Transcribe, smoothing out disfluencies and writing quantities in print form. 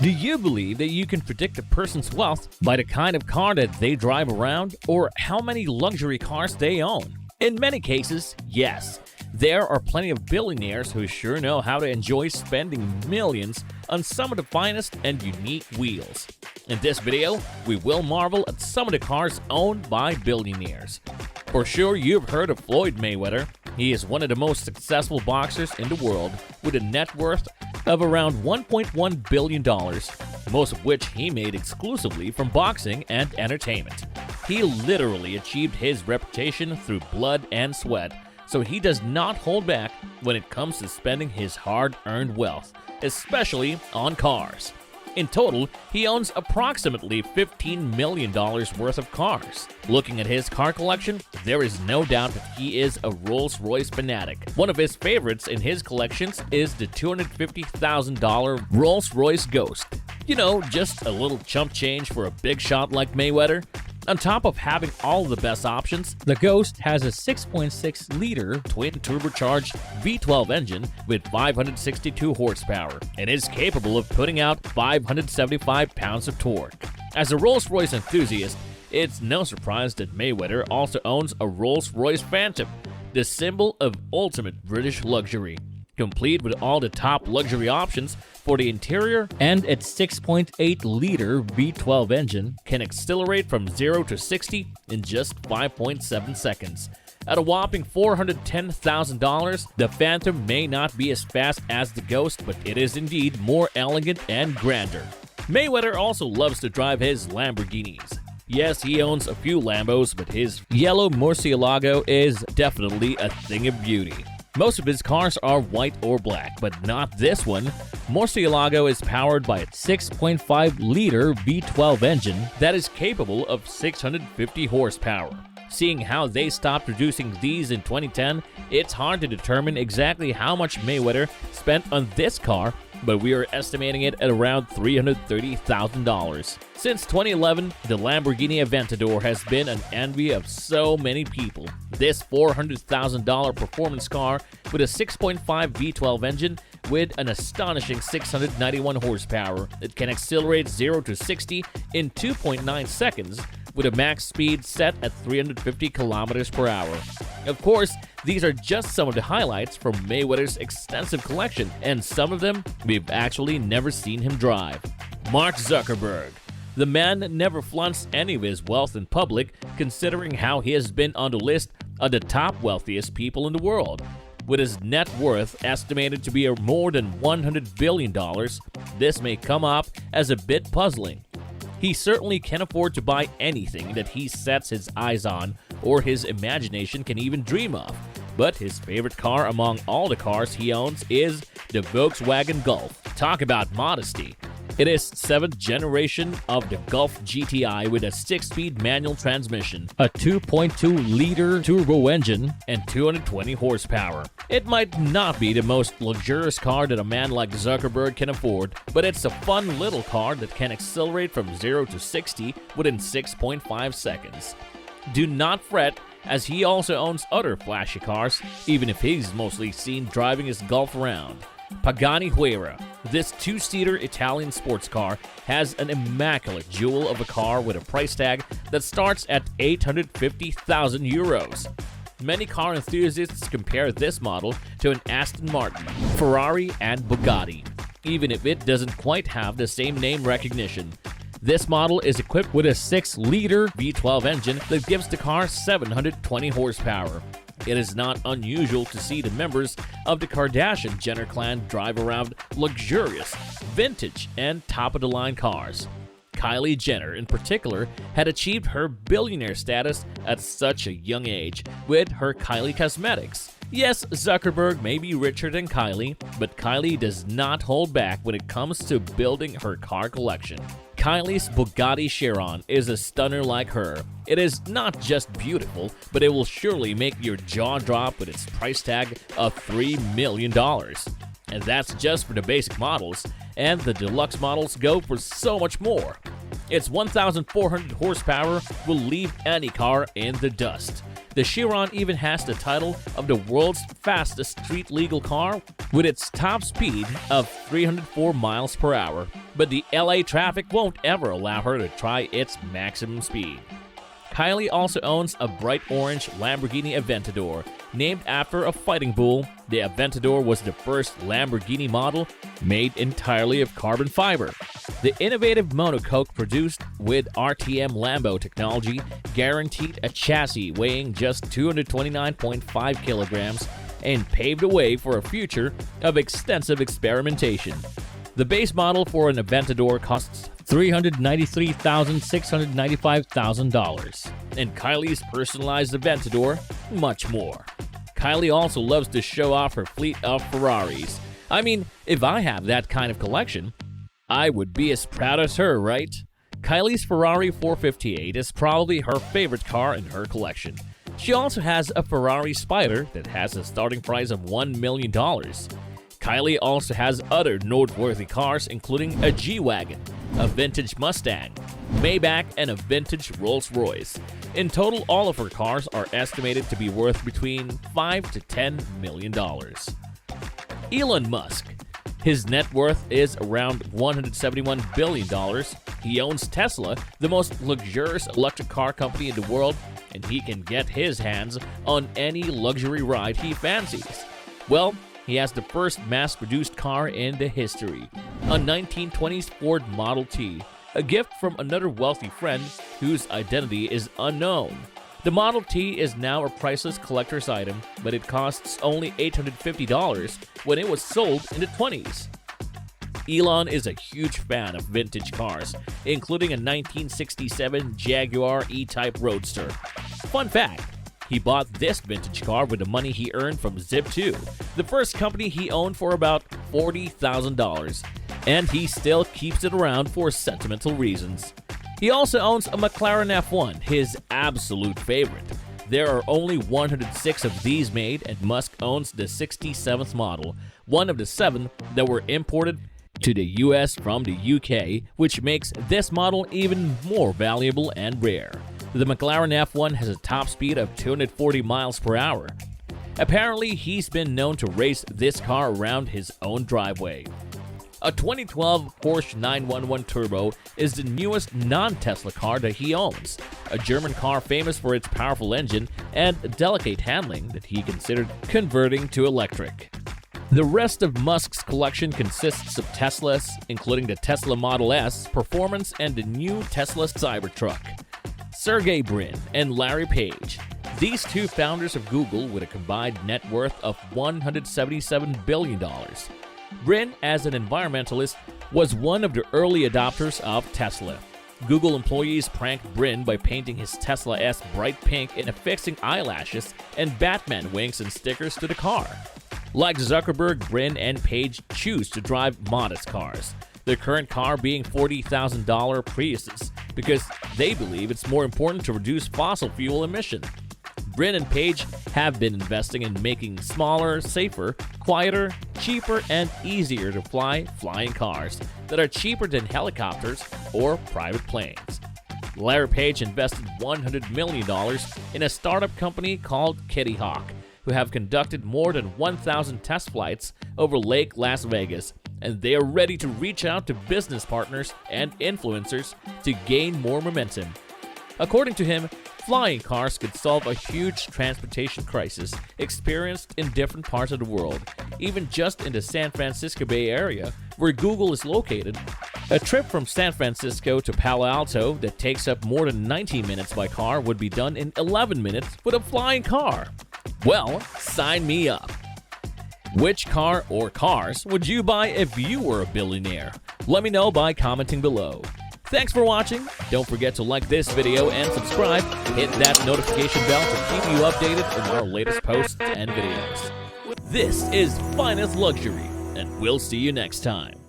Do you believe that you can predict a person's wealth by the kind of car that they drive around or how many luxury cars they own? In many cases, yes. There are plenty of billionaires who sure know how to enjoy spending millions on some of the finest and unique wheels. In this video, we will marvel at some of the cars owned by billionaires. For sure, you've heard of Floyd Mayweather. He is one of the most successful boxers in the world with a net worth of around $1.1 billion, most of which he made exclusively from boxing and entertainment. He literally achieved his reputation through blood and sweat, so he does not hold back when it comes to spending his hard-earned wealth, especially on cars. In total, he owns approximately $15 million worth of cars. Looking at his car collection, there is no doubt that he is a Rolls-Royce fanatic. One of his favorites in his collections is the $250,000 Rolls-Royce Ghost. You know, just a little chump change for a big shot like Mayweather. On top of having all the best options, the Ghost has a 6.6-liter twin-turbocharged V12 engine with 562 horsepower and is capable of putting out 575 pounds of torque. As a Rolls-Royce enthusiast, it's no surprise that Mayweather also owns a Rolls-Royce Phantom, the symbol of ultimate British luxury, complete with all the top luxury options for the interior, and its 6.8-liter V12 engine can accelerate from 0 to 60 in just 5.7 seconds. At a whopping $410,000, the Phantom may not be as fast as the Ghost, but it is indeed more elegant and grander. Mayweather also loves to drive his Lamborghinis. Yes, he owns a few Lambos, but his yellow Murcielago is definitely a thing of beauty. Most of his cars are white or black, but not this one. Murcielago is powered by a 6.5-liter V12 engine that is capable of 650 horsepower. Seeing how they stopped producing these in 2010, it's hard to determine exactly how much Mayweather spent on this car, but we are estimating it at around $330,000. Since 2011, the Lamborghini Aventador has been an envy of so many people. This $400,000 performance car with a 6.5 V12 engine with an astonishing 691 horsepower, it can accelerate 0 to 60 in 2.9 seconds with a max speed set at 350 kilometers per hour. Of course, these are just some of the highlights from Mayweather's extensive collection, and some of them we've actually never seen him drive. Mark Zuckerberg. The man never flaunts any of his wealth in public, considering how he has been on the list of the top wealthiest people in the world. With his net worth estimated to be more than $100 billion, this may come off as a bit puzzling. He certainly can afford to buy anything that he sets his eyes on or his imagination can even dream of. But his favorite car among all the cars he owns is the Volkswagen Golf. Talk about modesty. It is 7th generation of the Golf GTI with a 6-speed manual transmission, a 2.2-liter turbo engine, and 220 horsepower. It might not be the most luxurious car that a man like Zuckerberg can afford, but it's a fun little car that can accelerate from 0 to 60 within 6.5 seconds. Do not fret, as he also owns other flashy cars, even if he's mostly seen driving his Golf around. Pagani Huayra. This 2-seater Italian sports car has an immaculate jewel of a car with a price tag that starts at 850,000 euros. Many car enthusiasts compare this model to an Aston Martin, Ferrari, and Bugatti, even if it doesn't quite have the same name recognition. This model is equipped with a 6-liter V12 engine that gives the car 720 horsepower. It is not unusual to see the members of the Kardashian Jenner clan drive around luxurious, vintage, and top-of-the-line cars. Kylie Jenner, in particular, had achieved her billionaire status at such a young age with her Kylie Cosmetics. Yes, Zuckerberg may be richer than Kylie, but Kylie does not hold back when it comes to building her car collection. Kylie's Bugatti Chiron is a stunner like her. It is not just beautiful, but it will surely make your jaw drop with its price tag of $3 million. And that's just for the basic models, and the deluxe models go for so much more. Its 1,400 horsepower will leave any car in the dust. The Chiron even has the title of the world's fastest street-legal car with its top speed of 304 miles per hour, but the LA traffic won't ever allow her to try its maximum speed. Kylie also owns a bright orange Lamborghini Aventador. Named after a fighting bull, the Aventador was the first Lamborghini model made entirely of carbon fiber. The innovative monocoque produced with RTM Lambo technology guaranteed a chassis weighing just 229.5 kilograms and paved the way for a future of extensive experimentation. The base model for an Aventador costs $393,695,000, and Kylie's personalized Aventador much more. Kylie also loves to show off her fleet of Ferraris. I mean, if I have that kind of collection, I would be as proud as her, right? Kylie's Ferrari 458 is probably her favorite car in her collection. She also has a Ferrari Spider that has a starting price of $1 million. Kylie also has other noteworthy cars, including a G-Wagon, a vintage Mustang, Maybach, and a vintage Rolls-Royce. In total, all of her cars are estimated to be worth between $5 to $10 million. Elon Musk. His net worth is around $171 billion. He owns Tesla, the most luxurious electric car company in the world, and he can get his hands on any luxury ride he fancies. Well, he has the first mass-produced car in the history, a 1920s Ford Model T, a gift from another wealthy friend whose identity is unknown. The Model T is now a priceless collector's item, but it costs only $850 when it was sold in the 20s. Elon is a huge fan of vintage cars, including a 1967 Jaguar E-Type Roadster. Fun fact, he bought this vintage car with the money he earned from Zip2, the first company he owned, for about $40,000, and he still keeps it around for sentimental reasons. He also owns a McLaren F1, his absolute favorite. There are only 106 of these made, and Musk owns the 67th model, one of the 7 that were imported to the US from the UK, which makes this model even more valuable and rare. The McLaren F1 has a top speed of 240 miles per hour. Apparently, he's been known to race this car around his own driveway. A 2012 Porsche 911 Turbo is the newest non-Tesla car that he owns, a German car famous for its powerful engine and delicate handling that he considered converting to electric. The rest of Musk's collection consists of Teslas, including the Tesla Model S, Performance, and the new Tesla Cybertruck. Sergey Brin and Larry Page. These two founders of Google with a combined net worth of $177 billion. Brin, as an environmentalist, was one of the early adopters of Tesla. Google employees pranked Brin by painting his Tesla S bright pink and affixing eyelashes and Batman wings and stickers to the car. Like Zuckerberg, Brin and Page choose to drive modest cars, their current car being $40,000 Priuses, because they believe it's more important to reduce fossil fuel emissions. Brin and Page have been investing in making smaller, safer, quieter, cheaper, and easier to fly flying cars that are cheaper than helicopters or private planes. Larry Page invested $100 million in a startup company called Kitty Hawk, who have conducted more than 1,000 test flights over Lake Las Vegas, and they are ready to reach out to business partners and influencers to gain more momentum. According to him, flying cars could solve a huge transportation crisis experienced in different parts of the world, even just in the San Francisco Bay Area, where Google is located. A trip from San Francisco to Palo Alto that takes up more than 90 minutes by car would be done in 11 minutes with a flying car. Well, sign me up. Which car or cars would you buy if you were a billionaire? Let me know by commenting below. Thanks for watching. Don't forget to like this video and subscribe. Hit that notification bell to keep you updated on our latest posts and videos. This is Finest Luxury, and we'll see you next time.